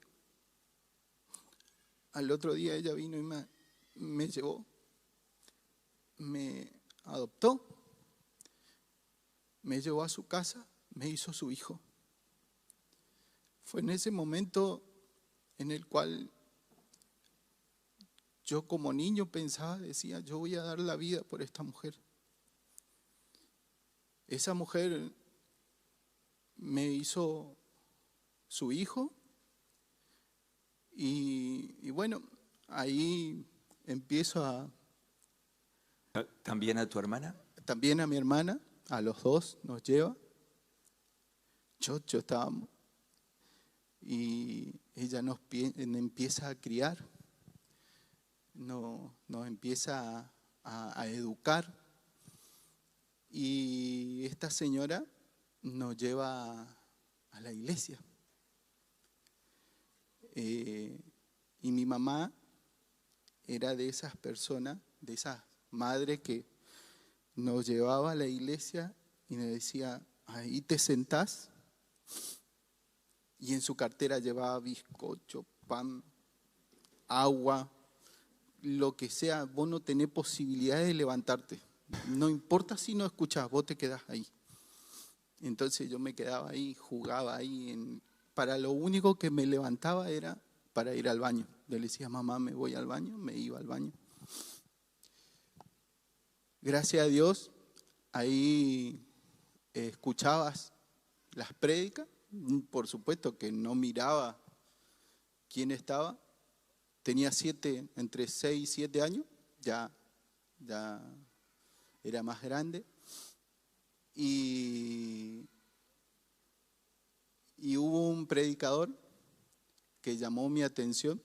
Speaker 2: Al otro día ella vino y me llevó, me adoptó, me llevó a su casa, me hizo su hijo. Fue en ese momento en el cual yo como niño pensaba, decía: yo voy a dar la vida por esta mujer. Esa mujer me hizo su hijo y bueno, ahí empiezo a,
Speaker 1: ¿También a tu hermana?
Speaker 2: también a mi hermana, a los dos nos lleva. Chocho estábamos. Y ella nos empieza a criar, nos empieza a educar. Y esta señora nos lleva a la iglesia. Y mi mamá era de esas personas, de esas madres que nos llevaba a la iglesia y nos decía, ahí te sentás, y en su cartera llevaba bizcocho, pan, agua, lo que sea. Vos no tenés posibilidad de levantarte, no importa si no escuchás, vos te quedás ahí. Entonces yo me quedaba ahí, jugaba ahí, para lo único que me levantaba era para ir al baño. Yo le decía, mamá, me voy al baño, me iba al baño. Gracias a Dios, ahí escuchabas las prédicas. Por supuesto que no miraba quién estaba. Tenía entre 6 y 7 años, ya era más grande. Y hubo un predicador que llamó mi atención,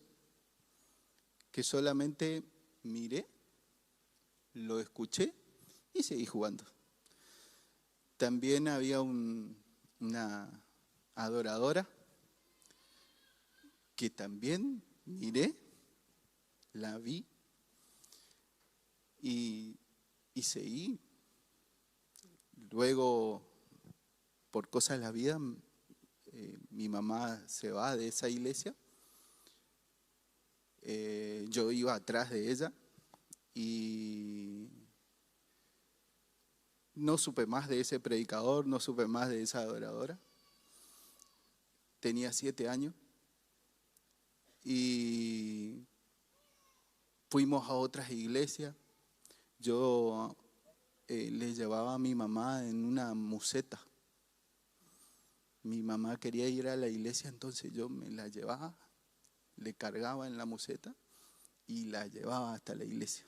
Speaker 2: que solamente miré, lo escuché y seguí jugando. También había una adoradora que también miré, la vi y seguí. Luego, por cosas de la vida, mi mamá se va de esa iglesia. Yo iba atrás de ella y no supe más de ese predicador, no supe más de esa adoradora. Tenía 7 años y fuimos a otras iglesias. Yo le llevaba a mi mamá en una museta. Mi mamá quería ir a la iglesia, entonces yo me la llevaba, le cargaba en la museta y la llevaba hasta la iglesia.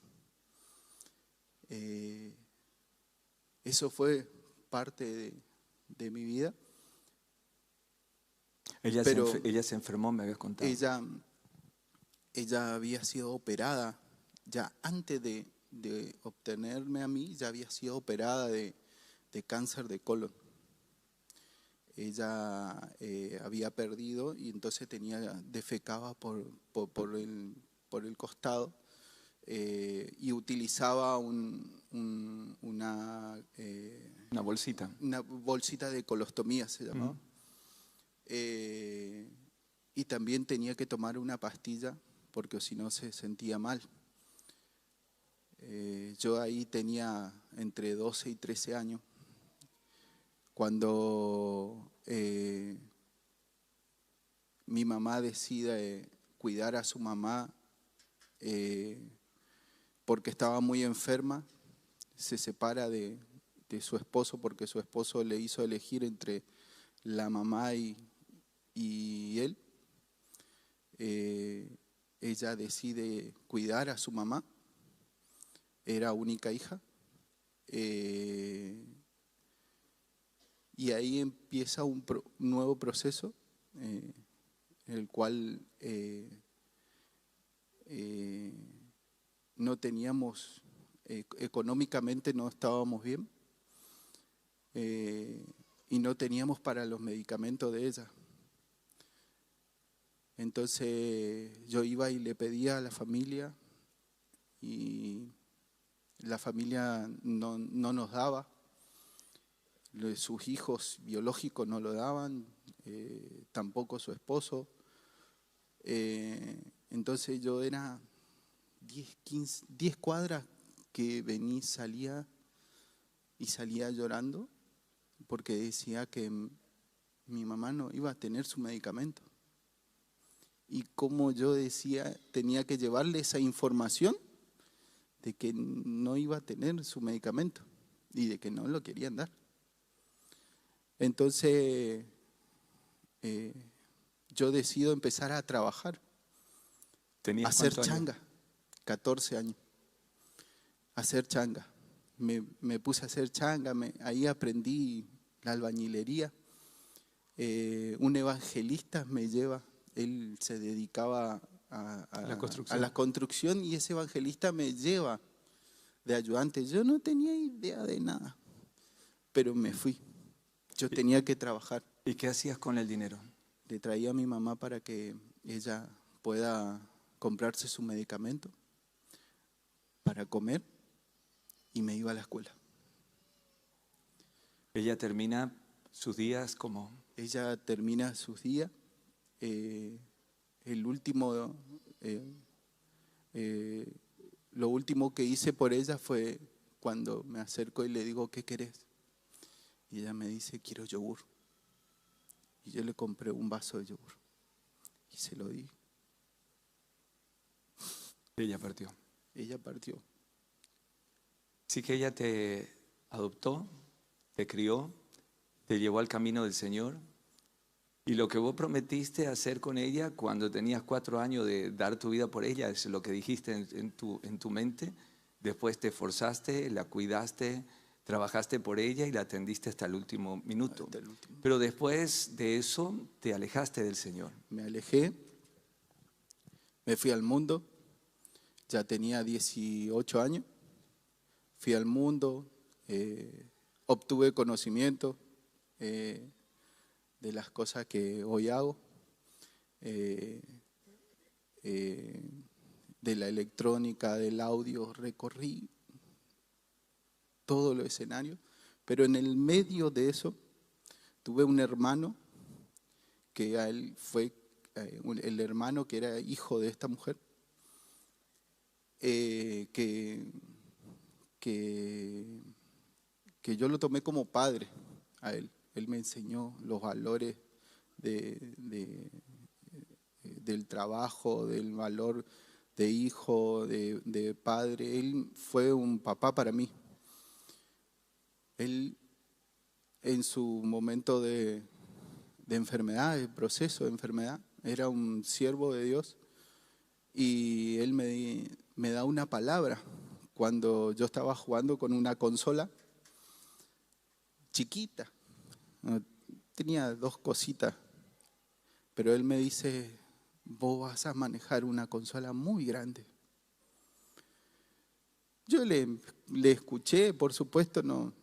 Speaker 2: Eso fue parte de mi vida.
Speaker 1: Ella se enfermó, me habías contado.
Speaker 2: Ella había sido operada, ya antes de obtenerme a mí, ya había sido operada de cáncer de colon. Ella había perdido y entonces defecaba por el costado y utilizaba una
Speaker 1: bolsita.
Speaker 2: Una bolsita de colostomía se llamaba. Y también tenía que tomar una pastilla porque si no se sentía mal. Yo ahí tenía entre 12 y 13 años. Cuando mi mamá decide cuidar a su mamá porque estaba muy enferma, se separa de su esposo porque su esposo le hizo elegir entre la mamá y él. Ella decide cuidar a su mamá, era única hija. Y ahí empieza un nuevo proceso en el cual no teníamos, económicamente no estábamos bien y no teníamos para los medicamentos de ella. Entonces yo iba y le pedía a la familia y la familia no nos daba. Sus hijos biológicos no lo daban, tampoco su esposo. Entonces yo era 10 cuadras que salía llorando porque decía que mi mamá no iba a tener su medicamento. Y como yo decía, tenía que llevarle esa información de que no iba a tener su medicamento y de que no lo querían dar. Entonces, yo decido empezar a trabajar, a hacer changa. 14 años, a hacer changa. Me puse a hacer changa, ahí aprendí la albañilería. Un evangelista me lleva, él se dedicaba a la construcción y ese evangelista me lleva de ayudante. Yo no tenía idea de nada, pero me fui. Yo tenía que trabajar.
Speaker 1: ¿Y qué hacías con el dinero?
Speaker 2: Le traía a mi mamá para que ella pueda comprarse su medicamento para comer y me iba a la escuela.
Speaker 1: Ella termina sus días como...
Speaker 2: Ella termina sus días. Lo último que hice por ella fue cuando me acerco y le digo, ¿qué querés? Y ella me dice, quiero yogur. Y yo le compré un vaso de yogur y se lo di.
Speaker 1: Ella partió.
Speaker 2: Ella partió.
Speaker 1: Sí que ella te adoptó, te crió, te llevó al camino del Señor. Y lo que vos prometiste hacer con ella cuando tenías 4 años de dar tu vida por ella, es lo que dijiste en tu mente. Después te esforzaste, la cuidaste, trabajaste por ella y la atendiste hasta el último minuto.
Speaker 2: Hasta el último.
Speaker 1: Pero después de eso te alejaste del Señor.
Speaker 2: Me alejé, me fui al mundo, ya tenía 18 años, fui al mundo, obtuve conocimiento de las cosas que hoy hago, de la electrónica, del audio, recorrí todos los escenarios, pero en el medio de eso tuve un hermano que a él fue el hermano que era hijo de esta mujer, que yo lo tomé como padre a él. Él me enseñó los valores del trabajo, del valor de hijo, de padre. Él fue un papá para mí. Él, en su momento de enfermedad, de proceso de enfermedad, era un siervo de Dios y él me da una palabra cuando yo estaba jugando con una consola chiquita. Tenía 2 cositas, pero él me dice, vos vas a manejar una consola muy grande. Yo le escuché, por supuesto, no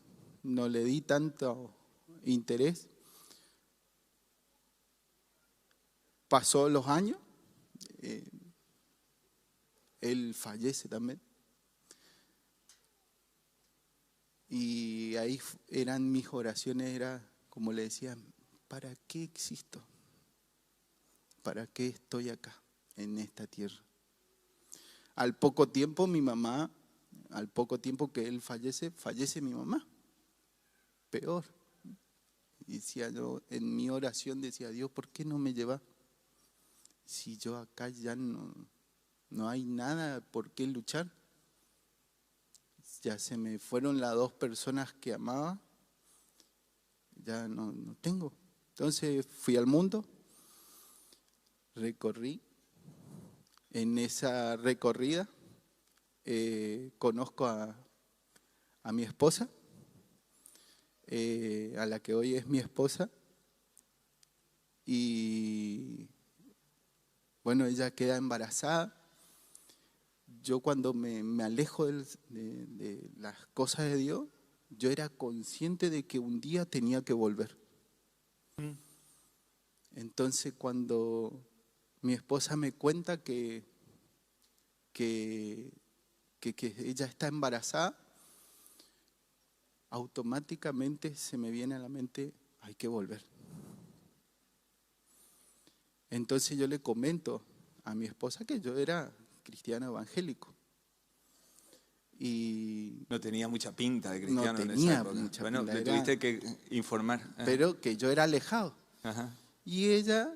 Speaker 2: le di tanto interés. Pasó los años, él fallece también. Y ahí eran mis oraciones, era como le decía, ¿para qué existo? ¿Para qué estoy acá, en esta tierra? Al poco tiempo mi mamá, al poco tiempo que él fallece mi mamá. Peor. Y decía yo, en mi oración decía, Dios, ¿por qué no me llevas? Si yo acá ya no hay nada por qué luchar. Ya se me fueron las 2 personas que amaba. Ya no tengo. Entonces fui al mundo, recorrí. En esa recorrida conozco a mi esposa, a la que hoy es mi esposa. Y bueno, ella queda embarazada. Yo cuando me alejo de las cosas de Dios, yo era consciente de que un día tenía que volver. Entonces cuando mi esposa me cuenta que ella está embarazada, automáticamente se me viene a la mente, hay que volver. Entonces yo le comento a mi esposa que yo era cristiano evangélico. Y
Speaker 1: no tenía mucha pinta de cristiano
Speaker 2: no
Speaker 1: en
Speaker 2: tenía
Speaker 1: esa época.
Speaker 2: mucha
Speaker 1: Bueno,
Speaker 2: pinta,
Speaker 1: le tuviste que informar.
Speaker 2: Pero que yo era alejado.
Speaker 1: Ajá.
Speaker 2: Y ella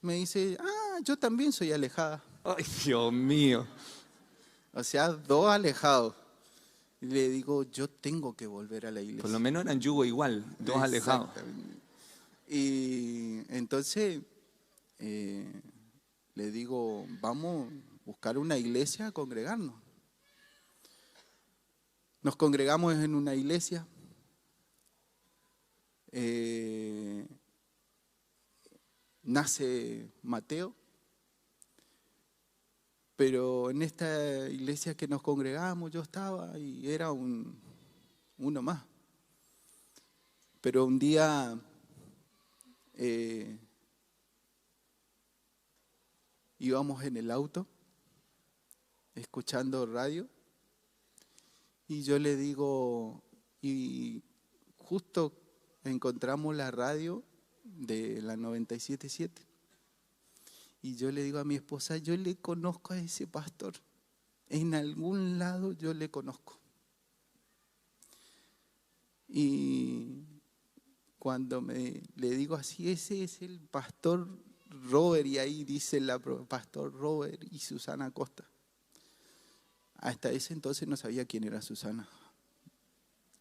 Speaker 2: me dice, yo también soy alejada.
Speaker 1: Ay, Dios mío.
Speaker 2: O sea, 2 alejados. Y le digo, yo tengo que volver a la iglesia.
Speaker 1: Por lo menos eran yugo igual, 2 alejados.
Speaker 2: Y entonces le digo, vamos buscar una iglesia a congregarnos. Nos congregamos en una iglesia. Nace Mateo. Pero en esta iglesia que nos congregamos yo estaba y era uno más. Pero un día íbamos en el auto escuchando radio y yo le digo, y justo encontramos la radio de la 97.7 y yo le digo a mi esposa, yo le conozco a ese pastor, en algún lado yo le conozco. Y cuando le digo así, ese es el pastor Robert, y ahí dice pastor Robert y Susana Costa. Hasta ese entonces no sabía quién era Susana.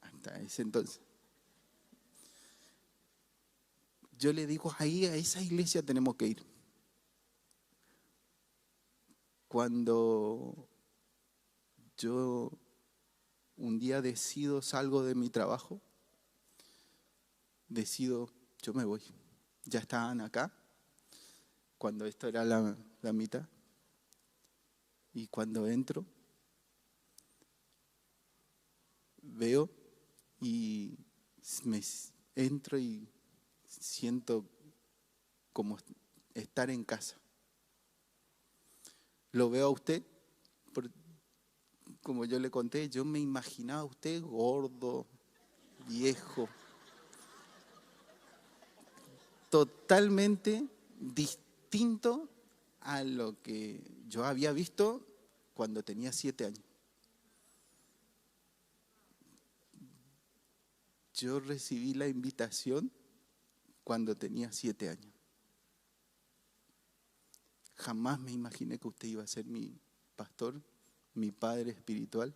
Speaker 2: Hasta ese entonces. Yo le digo, ahí a esa iglesia tenemos que ir. Cuando yo un día salgo de mi trabajo, yo me voy. Ya estaban acá, cuando esto era la mitad. Y cuando entro, veo y entro y siento como estar en casa. Lo veo a usted, como yo le conté, yo me imaginaba a usted gordo, viejo, totalmente distinto a lo que yo había visto cuando tenía 7 años. Yo recibí la invitación cuando tenía 7 años. Jamás me imaginé que usted iba a ser mi pastor, mi padre espiritual.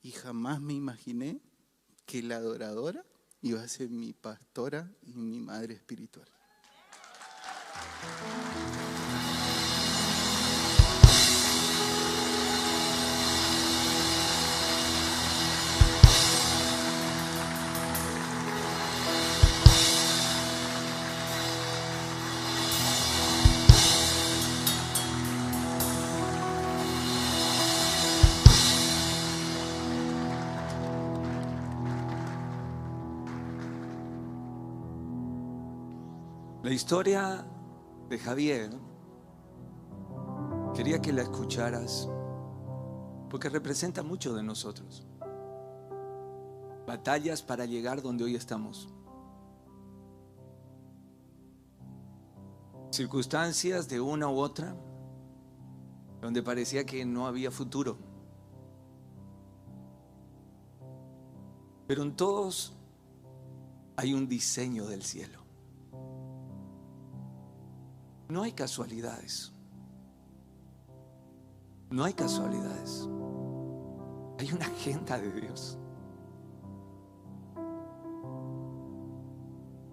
Speaker 2: Y jamás me imaginé que la adoradora iba a ser mi pastora y mi madre espiritual.
Speaker 1: La historia de Javier, quería que la escucharas, porque representa mucho de nosotros. Batallas para llegar donde hoy estamos. Circunstancias de una u otra, donde parecía que no había futuro. Pero en todos hay un diseño del cielo. No hay casualidades. No hay casualidades. Hay una agenda de Dios.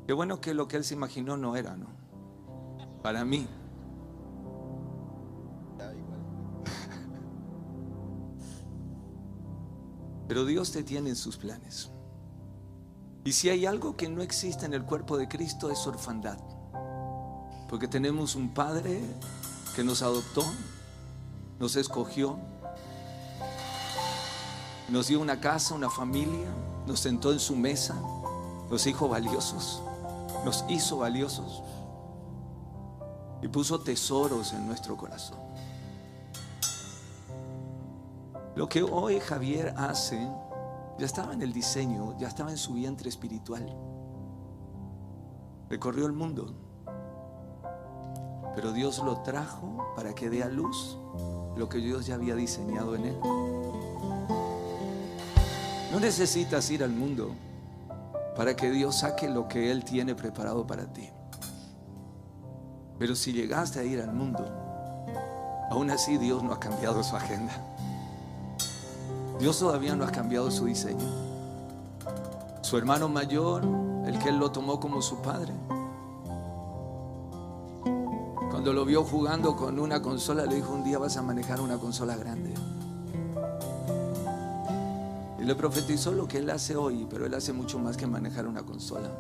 Speaker 1: Qué bueno que lo que él se imaginó no era, ¿no? Para mí. Pero Dios te tiene en sus planes. Y si hay algo que no existe en el cuerpo de Cristo es orfandad. Porque tenemos un Padre que nos adoptó, nos escogió, nos dio una casa, una familia, nos sentó en su mesa, nos hizo valiosos, y puso tesoros en nuestro corazón. Lo que hoy Javier hace ya estaba en el diseño, ya estaba en su vientre espiritual. Recorrió el mundo. Pero Dios lo trajo para que dé a luz lo que Dios ya había diseñado en él. No necesitas ir al mundo para que Dios saque lo que Él tiene preparado para ti. Pero si llegaste a ir al mundo, aún así Dios no ha cambiado su agenda. Dios todavía no ha cambiado su diseño. Su hermano mayor, el que Él lo tomó como su padre, Cuando lo vio jugando con una consola, le dijo: un día vas a manejar una consola grande. Y le profetizó lo que él hace hoy, pero él hace mucho más que manejar una consola.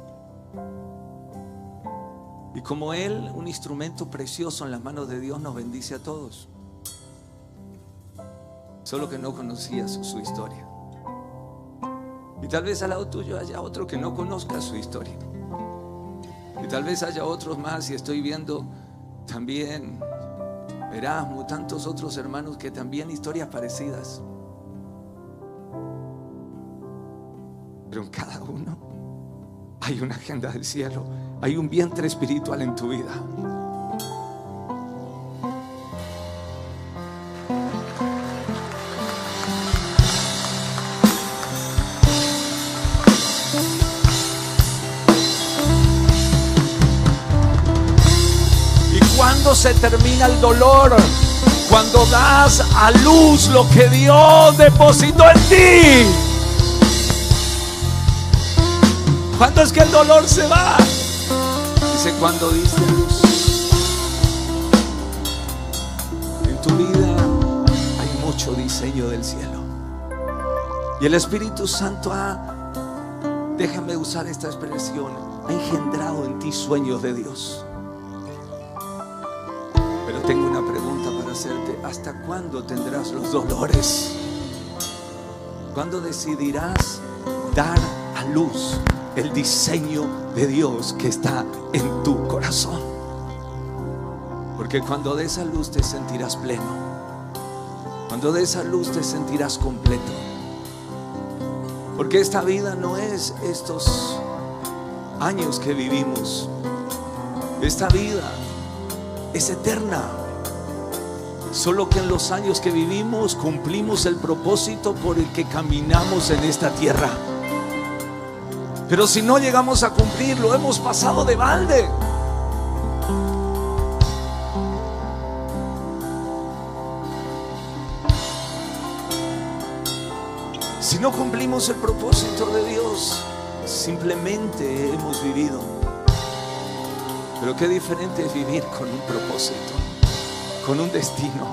Speaker 1: Y como él, un instrumento precioso en las manos de Dios, nos bendice a todos. Solo que no conocía su historia. Y tal vez al lado tuyo haya otro que no conozca su historia. Y tal vez haya otros más, y estoy viendo también Erasmo, tantos otros hermanos que también historias parecidas. Pero en cada uno hay una agenda del cielo, hay un vientre espiritual en tu vida. Cuando se termina el dolor, cuando das a luz lo que Dios depositó en ti, ¿cuándo es que el dolor se va? Dice: cuando diste a luz. En tu vida hay mucho diseño del cielo, y el Espíritu Santo déjame usar esta expresión, ha engendrado en ti sueños de Dios. Pero tengo una pregunta para hacerte: ¿hasta cuándo tendrás los dolores? ¿Cuándo decidirás dar a luz el diseño de Dios que está en tu corazón? Porque cuando des a luz te sentirás pleno. Cuando des a luz te sentirás completo. Porque esta vida no es estos años que vivimos. Esta vida es eterna. Solo que en los años que vivimos cumplimos el propósito por el que caminamos en esta tierra. Pero si no llegamos a cumplirlo, hemos pasado de balde. Si no cumplimos el propósito de Dios, simplemente hemos vivido. Pero qué diferente es vivir con un propósito, con un destino,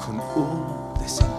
Speaker 1: con un diseño.